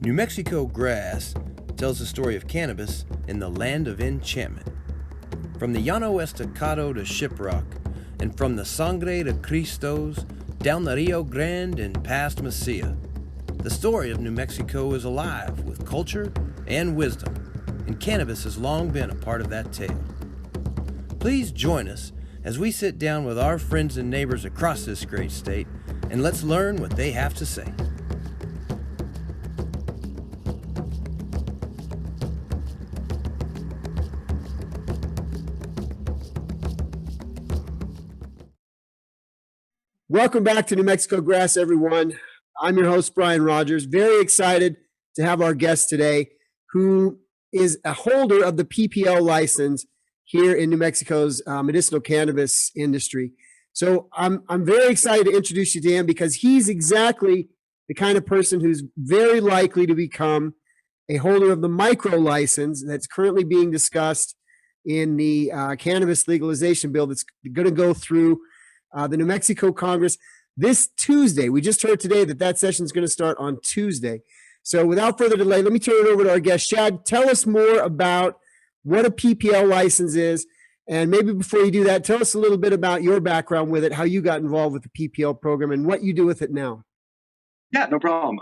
New Mexico Grass tells the story of cannabis in the land of enchantment. From the Llano Estacado to Shiprock, and from the Sangre de Cristos down the Rio Grande and past Mesilla, the story of New Mexico is alive with culture and wisdom, and cannabis has long been a part of that tale. Please join us as we sit down with our friends and neighbors across this great state, and let's learn what they have to say. Welcome back to New Mexico Grass, everyone. I'm your host, Brian Rogers. Very excited to have our guest today, who is a holder of the PPL license here in New Mexico's medicinal cannabis industry. So I'm very excited to introduce you to him because he's exactly the kind of person who's very likely to become a holder of the micro license that's currently being discussed in the cannabis legalization bill that's going to go through the New Mexico Congress this Tuesday. We just heard today that session is going to start on Tuesday. So without further delay, let me turn it over to our guest. Shad, tell us more about what a PPL license is. And maybe before you do that, tell us a little bit about your background with it, how you got involved with the PPL program and what you do with it now. Yeah, no problem.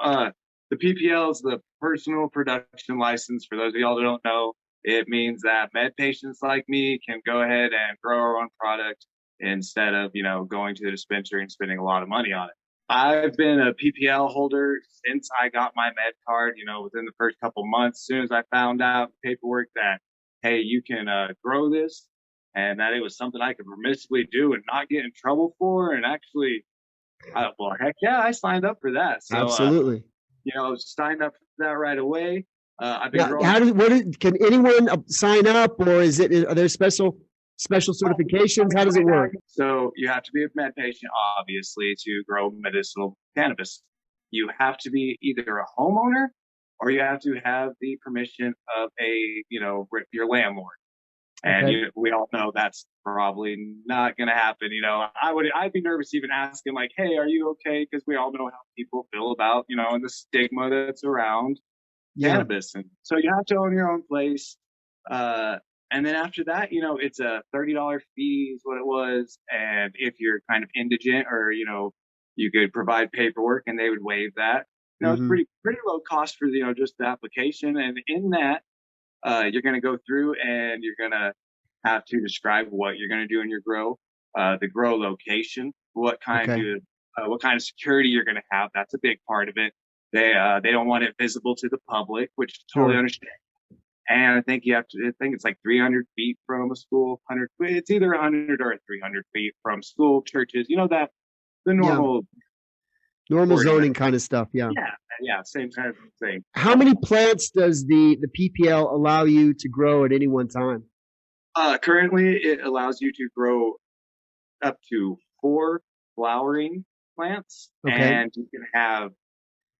The PPL is the personal production license. For those of y'all that don't know, it means that med patients like me can go ahead and grow our own product instead of, going to the dispensary and spending a lot of money on it. I've been a PPL holder since I got my med card, within the first couple months. As soon as I found out paperwork that, hey, you can grow this, and that it was something I could permissibly do and not get in trouble for. And actually, well, heck yeah, I signed up for that. So, absolutely. Signed up for that right away. I've been growing. Can anyone sign up, or are there special certifications? How does it work? So you have to be a med patient, obviously, to grow medicinal cannabis. You have to be either a homeowner or you have to have the permission of your landlord. And okay. We all know that's probably not going to happen. I'd be nervous even asking, like, hey, are you okay? Because we all know how people feel about, and the stigma that's around cannabis. And so you have to own your own place. And then after that, it's a $30 fee is what it was. And if you're kind of indigent or, you could provide paperwork and they would waive that. It's pretty low cost for, just the application. And in that, you're going to go through and you're going to have to describe what you're going to do in your grow, the grow location, what kind of security you're going to have. That's a big part of it. They don't want it visible to the public, which is totally understand. And I think it's like 300 feet from a school, it's either 100 or 300 feet from school, churches, the normal zoning kind of stuff. Yeah, same kind of thing. How many plants does the PPL allow you to grow at any one time? Currently, it allows you to grow up to 4 flowering plants, and you can have,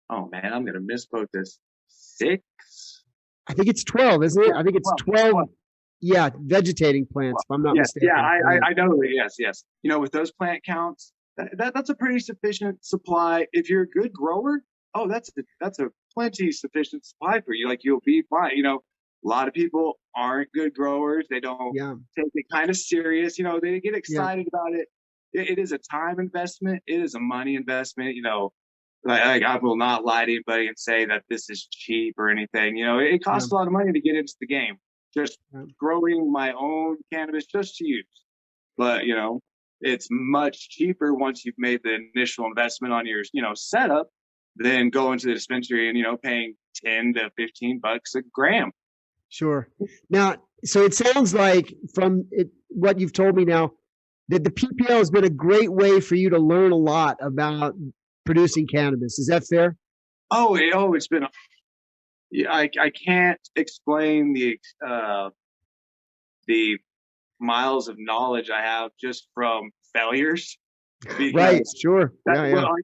oh man, I'm going to misquote this, 6. I think it's 12, isn't it? I think it's 12. Yeah, vegetating plants, if I'm not mistaken. Yeah, I know. Yes. With those plant counts, that's a pretty sufficient supply. If you're a good grower, that's a plenty sufficient supply for you. Like, you'll be fine. A lot of people aren't good growers. They don't take it kind of serious. They get excited about it. It is a time investment. It is a money investment. Like, I will not lie to anybody and say that this is cheap or anything. It costs a lot of money to get into the game. Just growing my own cannabis just to use. But, it's much cheaper once you've made the initial investment on your, setup than going to the dispensary and, paying 10 to 15 bucks a gram. Sure. Now, so it sounds like from what you've told me now that the PPL has been a great way for you to learn a lot about producing cannabis. Is that fair? It's been. I can't explain the miles of knowledge I have just from failures. Right. Sure. Like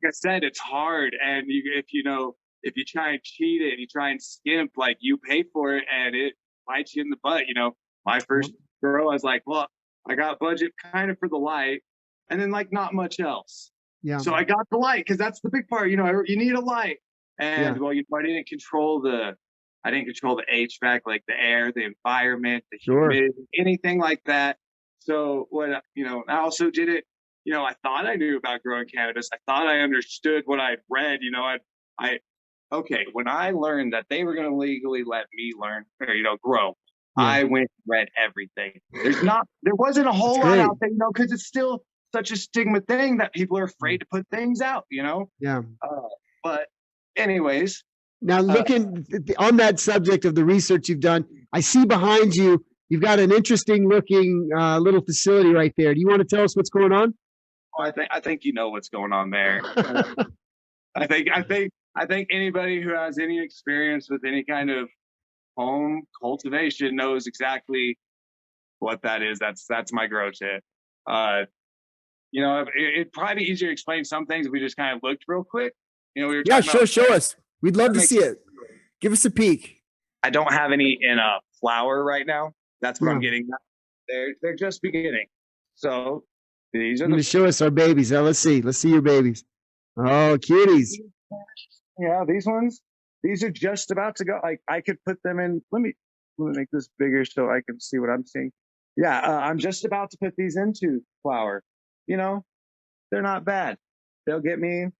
I said, it's hard, and if you try and cheat it and you try and skimp, like, you pay for it and it bites you in the butt. My first grow, I was like, well, I got budget kind of for the light, and then like not much else. Yeah. So I got the light because that's the big part. You need a light. And well, I didn't control the HVAC, like the air, the environment, the humidity, anything like that. So what, I also did it, I thought I knew about growing cannabis. I thought I understood what I'd read, okay, when I learned that they were going to legally let me learn, or, grow, I went and read everything. There wasn't a whole lot out there, because it's still such a stigma thing that people are afraid to put things out, Yeah. But anyways. Now, looking on that subject of the research you've done, I see behind you, you've got an interesting looking little facility right there. Do you want to tell us what's going on? Oh, I think you know what's going on there. I think anybody who has any experience with any kind of home cultivation knows exactly what that is. That's my grow tent. It'd probably be easier to explain some things if we just kind of looked real quick. We were show us. We'd love to see it. Give us a peek. I don't have any in a flower right now. That's what I'm getting. They're just beginning. So these are show us our babies. Now let's see your babies. Oh, cuties. Yeah, these ones. These are just about to go. I could put them in. Let me make this bigger so I can see what I'm seeing. Yeah, I'm just about to put these into flower. They're not bad. They'll get me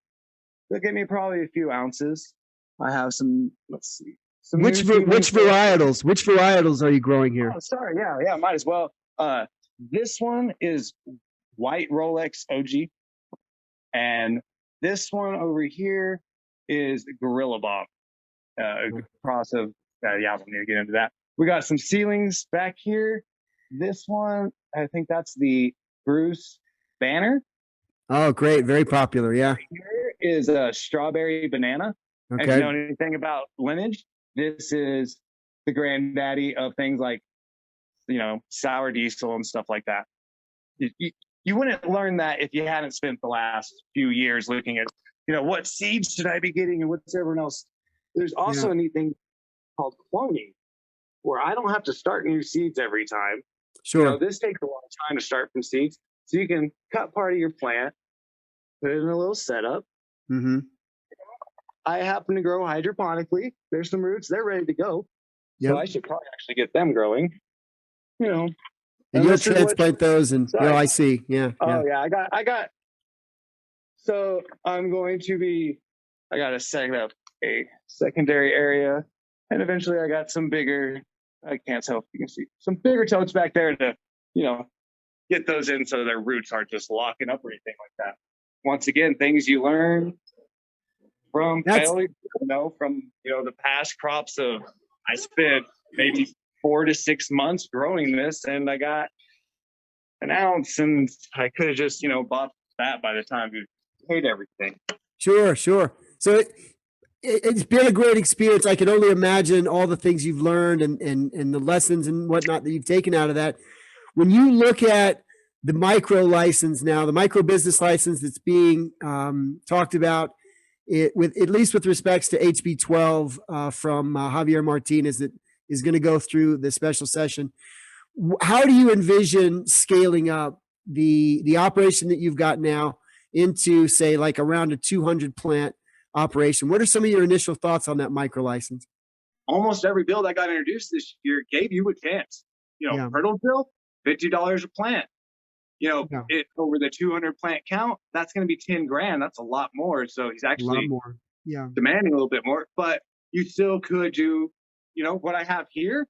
probably a few ounces. I have some. Let's see. Which varietals? Which varietals are you growing here? Oh, sorry. Yeah. Might as well. This one is white Rolex OG, and this one over here is Gorilla Bomb. Cross of. I don't need to get into that. We got some ceilings back here. This one, I think that's the Bruce Banner. Oh, great! Very popular. Yeah. Here is a strawberry banana. Okay. If you know anything about lineage, this is the granddaddy of things like, sour diesel and stuff like that. You wouldn't learn that if you hadn't spent the last few years looking at, what seeds should I be getting and what's everyone else. There's also a neat thing called cloning, where I don't have to start new seeds every time. Sure. This takes a long time to start from seeds. So you can cut part of your plant, put it in a little setup. Mm-hmm. I happen to grow hydroponically. There's some roots; they're ready to go. Yep. So I should probably actually get them growing. And you'll transplant those, and I see. Yeah. Oh yeah, I got. So I'm going to be. I got to set up a secondary area, and eventually I got some bigger. I can't tell if you can see some bigger totes back there to, get those in so their roots aren't just locking up or anything like that. Once again, things you learn from failure, from the past crops of. I spent maybe 4 to 6 months growing this, and I got an ounce, and I could have just bought that by the time you paid everything. Sure. So it's been a great experience. I can only imagine all the things you've learned and the lessons and whatnot that you've taken out of that. When you look at the micro license now, the micro business license that's being talked about, at least with respects to HB 12 from Javier Martinez that is going to go through the special session. How do you envision scaling up the operation that you've got now into, say, like around a 200 plant operation? What are some of your initial thoughts on that micro license? Almost every bill that got introduced this year gave you a chance. Hurdle bill, $50 a plant. It over the 200 plant count, that's going to be 10 grand. That's a lot more. So he's actually demanding a little bit more, but you still could do, what I have here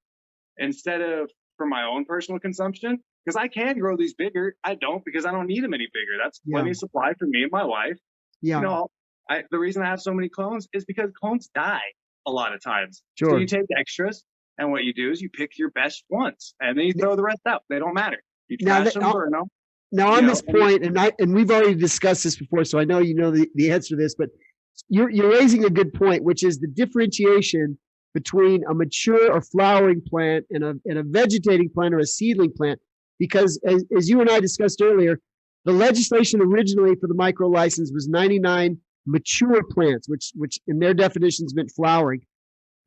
instead of for my own personal consumption, because I can grow these bigger. I don't, because I don't need them any bigger. That's plenty of supply for me and my wife. Yeah. The reason I have so many clones is because clones die a lot of times. Sure. So you take extras, and what you do is you pick your best ones, and then you throw the rest out. They don't matter. You trash them, burn them. Now, on this point, and we've already discussed this before, so I know you know the answer to this, but you're raising a good point, which is the differentiation between a mature or flowering plant and a vegetating plant or a seedling plant. Because as you and I discussed earlier, the legislation originally for the micro license was 99 mature plants, which in their definitions meant flowering.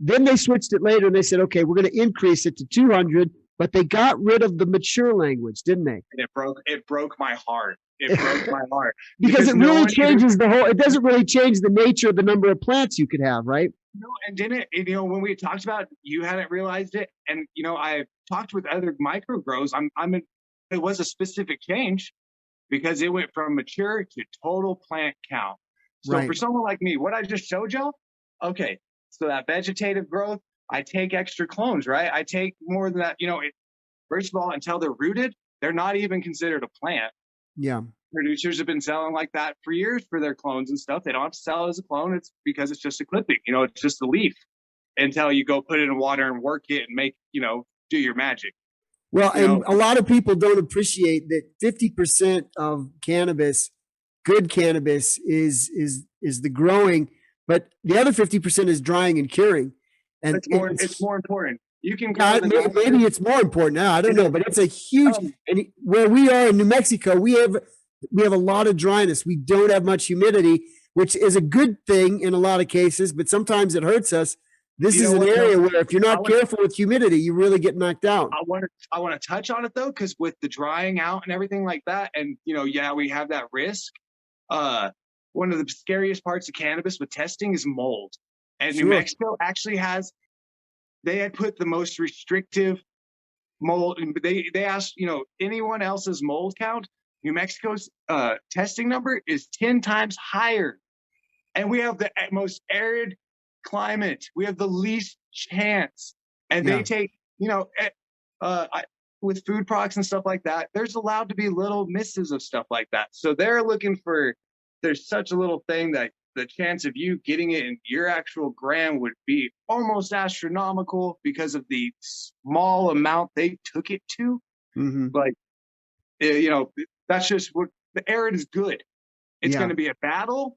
Then they switched it later and they said, okay, we're going to increase it to 200, but they got rid of the mature language, didn't they? And it broke my heart. It broke my heart because it no really one changes the whole. It doesn't really change the nature of the number of plants you could have, right? No, and didn't it, when we talked about it, you hadn't realized it, and I talked with other micro grows. It was a specific change because it went from mature to total plant count. So Right. for someone like me, what I just showed y'all, okay, so that vegetative growth, I take extra clones, right? I take more than that. First of all, until they're rooted, they're not even considered a plant. Yeah. Producers have been selling like that for years for their clones and stuff. They don't have to sell it as a clone. It's because it's just a clipping. It's just a leaf until you go put it in water and work it and make, do your magic. Well, and a lot of people don't appreciate that 50% of cannabis, good cannabis, is the growing, but the other 50% is drying and curing. And it's more important. You can maybe it's more important now. I don't know, but it's a huge. And where we are in New Mexico, we have a lot of dryness. We don't have much humidity, which is a good thing in a lot of cases, but sometimes it hurts us. This is an area where if you're not careful with humidity, you really get knocked out. I want to touch on it though, because with the drying out and everything like that, and we have that risk. One of the scariest parts of cannabis with testing is mold, and New Mexico actually has. They had put the most restrictive mold. They asked, anyone else's mold count. New Mexico's testing number is 10 times higher. And we have the most arid climate. We have the least chance. And they take, with food products and stuff like that, there's allowed to be little misses of stuff like that. So they're looking for, there's such a little thing that the chance of you getting it in your actual gram would be almost astronomical because of the small amount they took it to. Mm-hmm. Like, that's just what the arid is good. It's going to be a battle,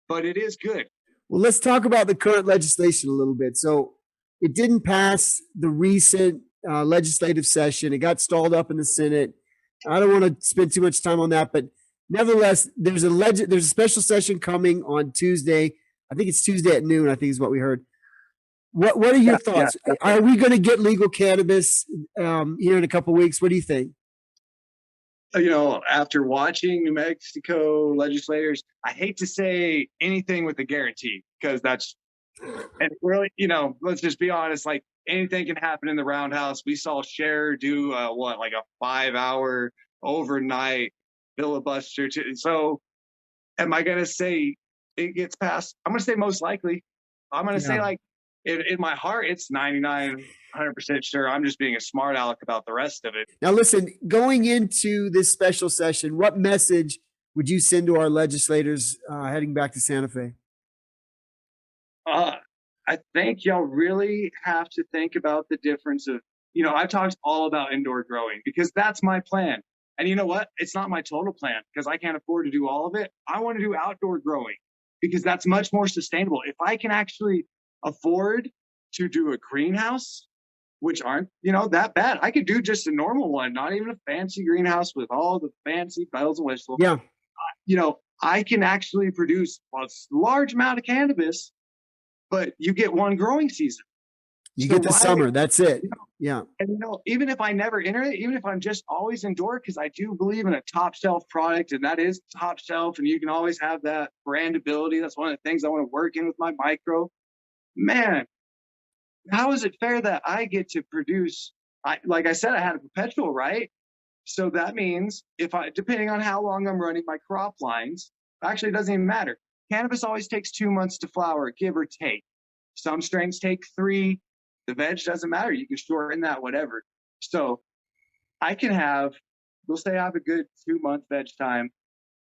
but it is good. Well, let's talk about the current legislation a little bit. So it didn't pass the recent legislative session. It got stalled up in the Senate. I don't want to spend too much time on that, but nevertheless, there's a special session coming on Tuesday. I think it's Tuesday at noon, I think is what we heard. What are your thoughts? Yeah. Are we going to get legal cannabis here in a couple of weeks? What do you think? After watching New Mexico legislators, I hate to say anything with a guarantee because and really, let's just be honest, like anything can happen in the roundhouse. We saw Cher do a 5-hour overnight filibuster. So am I going to say it gets passed? I'm going to say most likely. I'm going to say in my heart, it's 99, 100% sure. I'm just being a smart aleck about the rest of it. Now, listen, going into this special session, what message would you send to our legislators heading back to Santa Fe? I think y'all really have to think about the difference of, I've talked all about indoor growing because that's my plan. And you know what? It's not my total plan because I can't afford to do all of it. I want to do outdoor growing because that's much more sustainable. If I can actually afford to do a greenhouse, which aren't, that bad. I could do just a normal one, not even a fancy greenhouse with all the fancy bells and whistles. Yeah. I can actually produce a large amount of cannabis, but you get one growing season. You get the summer. That's it. Yeah. And, even if I never enter it, even if I'm just always indoor, because I do believe in a top shelf product, and that is top shelf, and you can always have that brandability. That's one of the things I want to work in with my micro. Man, how is it fair that I get to produce? Like I said, I had a perpetual, right? So that means depending on how long I'm running my crop lines, actually it doesn't even matter. Cannabis always takes 2 months to flower, give or take. Some strains take 3. The veg doesn't matter. You can shorten that, whatever. So I can we'll say I have a good 2-month veg time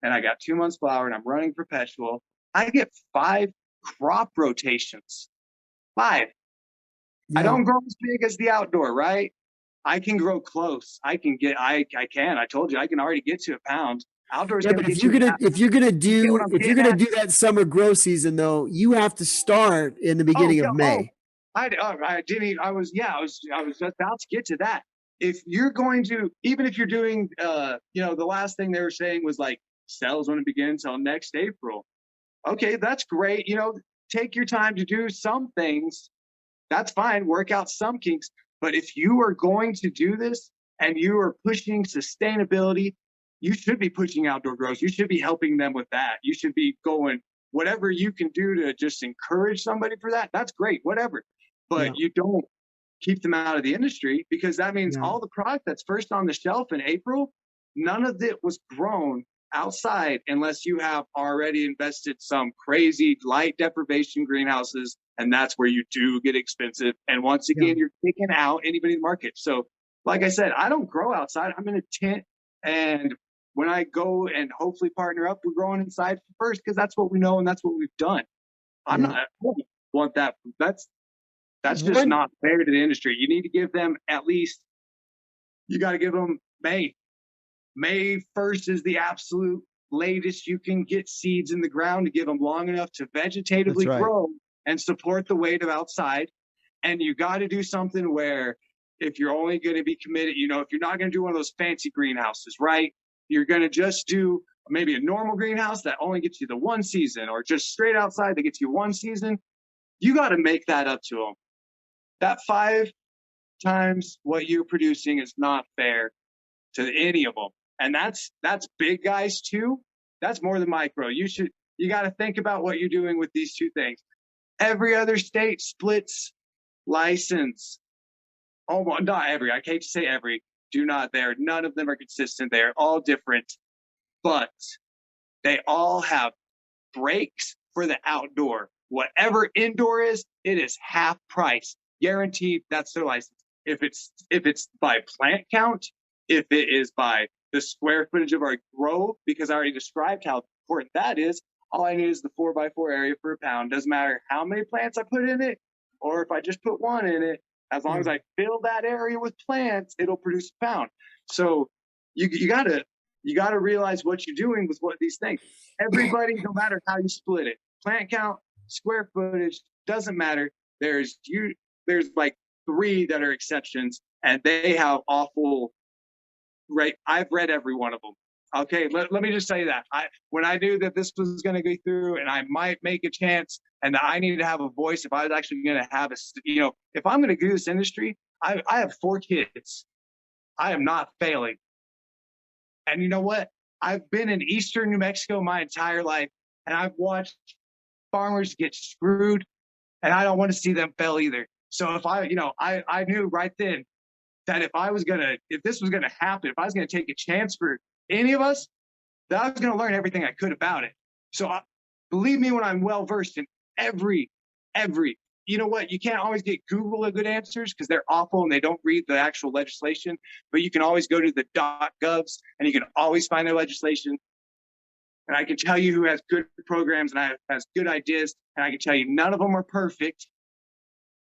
and I got 2 months flower and I'm running perpetual. I get 5 crop rotations. 5. Yeah. I don't grow as big as the outdoor, right? I can grow close. I told you I can already get to a pound. Outdoors. Yeah, but if you're gonna do that summer grow season though, you have to start in the beginning of May. I was just about to get to that. If you're going to, even if you're doing, the last thing they were saying was like sales wouldn't begin until next April. Okay, that's great. Take your time to do some things. That's fine. Work out some kinks. But if you are going to do this and you are pushing sustainability, you should be pushing outdoor grows. You should be helping them with that. You should be going, whatever you can do to just encourage somebody for that. That's great, whatever. But you don't keep them out of the industry, because that means all the product that's first on the shelf in April, none of it was grown outside unless you have already invested some crazy light deprivation greenhouses. And that's where you do get expensive. And once again, you're kicking out anybody in the market. So like I said, I don't grow outside. I'm in a tent. And when I go and hopefully partner up, we're growing inside first, because that's what we know and that's what we've done. I don't want that. That's just not fair to the industry. You need to give them at least, you got to give them May. May 1st is the absolute latest you can get seeds in the ground, to give them long enough to vegetatively grow and support the weight of outside. And you got to do something where, if you're only going to be committed, you know, if you're not going to do one of those fancy greenhouses, right? You're going to just do maybe a normal greenhouse that only gets you the one season, or just straight outside that gets you one season. You got to make that up to them. That 5 times what you're producing is not fair to any of them. And that's big guys too. That's more than micro. You got to think about what you're doing with these two things. Every other state splits license. Oh, well, not every. I hate to say every. Do not. None of them are consistent. They're all different, but they all have breaks for the outdoor. Whatever indoor is, it is half price, guaranteed. That's their license. If it's by plant count, if it is by the square footage of our grow, because I already described how important that is. All I need is the 4x4 area for a pound. Doesn't matter how many plants I put in it, or if I just put one in it. As long as I fill that area with plants, it'll produce a pound. So you gotta realize what you're doing with what these things. Everybody, no matter how you split it, plant count, square footage, doesn't matter. There's like 3 that are exceptions, and they have awful. Right, I've read every one of them. Okay, let me just say that. When I knew that this was going to go through and I might make a chance, and that I needed to have a voice, if I was actually going to have if I'm going to do this industry, I have 4 kids. I am not failing. And you know what? I've been in eastern New Mexico my entire life, and I've watched farmers get screwed, and I don't want to see them fail either. So if I knew right then that if this was gonna happen, if I was gonna take a chance for any of us, that I was gonna learn everything I could about it. So believe me when I'm well versed in every. You know what? You can't always get Google good answers, because they're awful and they don't read the actual legislation. But you can always go to the .govs and you can always find their legislation. And I can tell you who has good programs and has good ideas. And I can tell you none of them are perfect.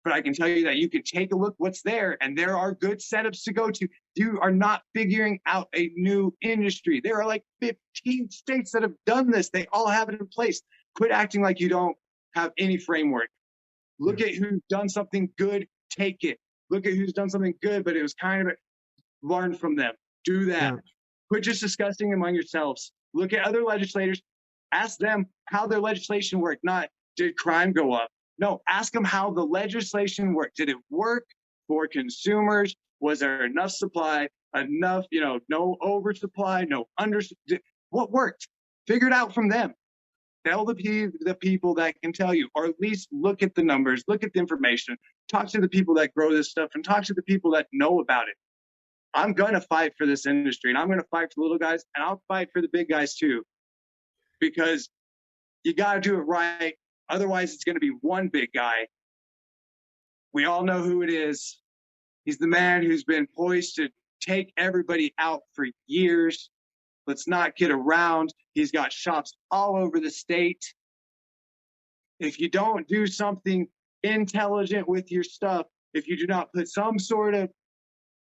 But I can tell you that you can take a look what's there, and there are good setups to go to. You are not figuring out a new industry. There are like 15 states that have done this. They all have it in place. Quit acting like you don't have any framework. Look at who's done something good, take it. Look at who's done something good, but it was kind of learn from them. Do that. Quit just discussing among yourselves. Look at other legislators. Ask them how their legislation worked, not did crime go up. No, ask them how the legislation worked. Did it work for consumers? Was there enough supply, enough, no oversupply, no undersupply? What worked? Figure it out from them. Tell the people that can tell you, or at least look at the numbers, look at the information, talk to the people that grow this stuff, and talk to the people that know about it. I'm going to fight for this industry, and I'm going to fight for the little guys, and I'll fight for the big guys too, because you got to do it right. Otherwise, it's going to be one big guy. We all know who it is. He's the man who's been poised to take everybody out for years. Let's not kid around. He's got shops all over the state. If you don't do something intelligent with your stuff, if you do not put some sort of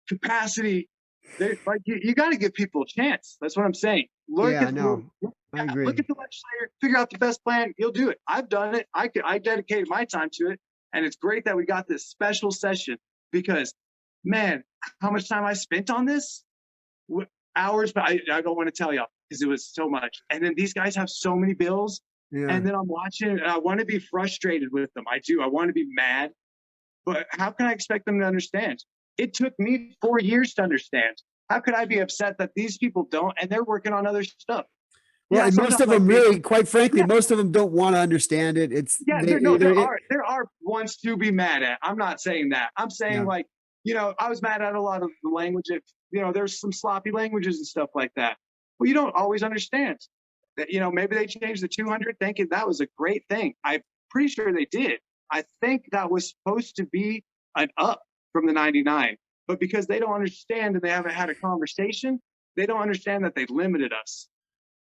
capacity, you got to give people a chance. That's what I'm saying. I agree. Look at the legislator, figure out the best plan. You'll do it. I've done it. I dedicated my time to it. And it's great that we got this special session, because, man, how much time I spent on this? Hours, but I don't want to tell y'all because it was so much. And then these guys have so many bills. And then I'm watching and I want to be frustrated with them. I do. I want to be mad. But how can I expect them to understand? It took me 4 years to understand. How could I be upset that these people don't, and they're working on other stuff? Well, Yeah, and most sometimes of I them think- really, quite frankly, Yeah. most of them don't want to understand it. It's Yeah, they, there are ones to be mad at. I'm not saying that. I'm saying Yeah. like, you know, I was mad at a lot of the language. You know, there's some sloppy languages and stuff like that. Well, you don't always understand that. You know, maybe they changed the 200 thinking that was a great thing. I'm pretty sure they did. I think that was supposed to be an up from the 99, but because they don't understand and they haven't had a conversation, they don't understand that they limited us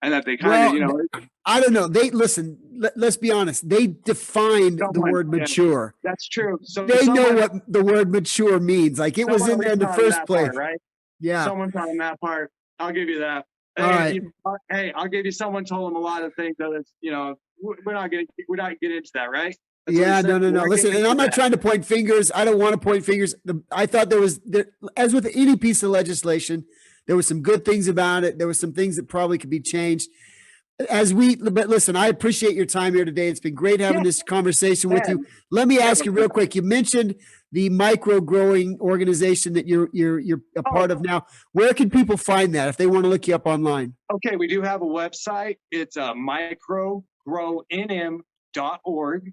and that they kind of, well, you know, I don't know. They listen. Let's be honest. They defined the someone- word yeah, mature. that's true. So They know someone- what the word mature means. Like it was someone in there in the taught him first that place. part, right? Yeah. Someone taught him that part. I'll give you that. All right. Hey, I'll give you. Someone told him a lot of things that it's, you know, we're not getting into that, right? That's what Yeah, he said. no. We're Listen, getting and I'm into not that. trying to point fingers. I don't want to point fingers. I thought there, as with any piece of legislation, there was some good things about it. There were some things that probably could be changed. But listen, I appreciate your time here today. It's been great having Yeah. this conversation with Man. you. Let me ask Yeah. you real quick. You mentioned the micro growing organization that you're a part of now. Where can people find that if they want to look you up online? Okay, we do have a website. It's microgrowNM.org.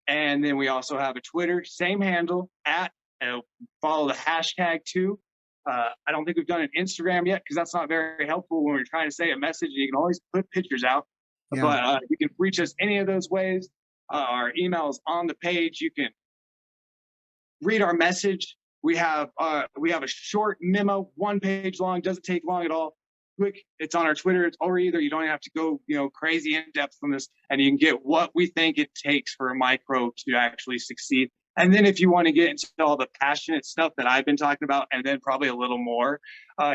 And then we also have a Twitter, same handle, follow the hashtag too. I don't think we've done an Instagram yet because that's not very helpful when we're trying to say a message. You can always put pictures out, Yeah. but you can reach us any of those ways. Our email is on the page. You can read our message. We have a short memo, 1 page long, doesn't take long at all. Quick, it's on our Twitter. Or either you don't have to go, you know, crazy in depth on this, and you can get what we think it takes for a micro to actually succeed. And then if you want to get into all the passionate stuff that I've been talking about, and then probably a little more,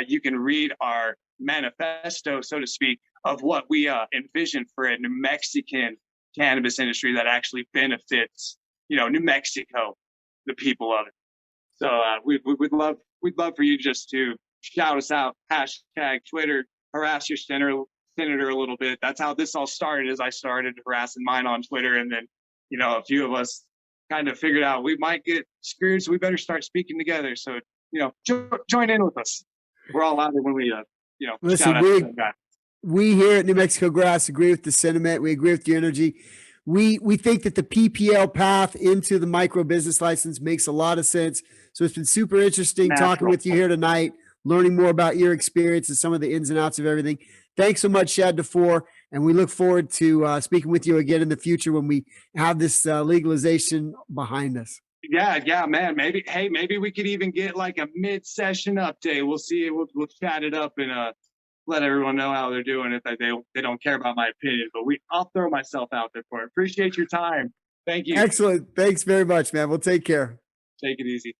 you can read our manifesto, so to speak, of what we envision for a New Mexican cannabis industry that actually benefits, you know, New Mexico, the people of it. So we'd love for you just to shout us out, hashtag Twitter, harass your senator a little bit. That's how this all started. Is I started harassing mine on Twitter, and then, you know, a few of us kind of figured out we might get screwed, so we better start speaking together. So, you know, join in with us. We're all louder when we, you know, Listen, shout out to them guys. we here at New Mexico Grass agree with the sentiment. We agree with the energy. We think that the PPL path into the micro business license makes a lot of sense. So it's been super interesting talking with you here tonight, learning more about your experience and some of the ins and outs of everything. Thanks so much, Shad DeFoor, and we look forward to speaking with you again in the future when we have this legalization behind us. Yeah, man. Maybe we could even get like a mid-session update. We'll see. We'll chat it up and let everyone know how they're doing. If they don't care about my opinion, but I'll throw myself out there for it. Appreciate your time. Thank you. Excellent. Thanks very much, man. We'll take care. Take it easy.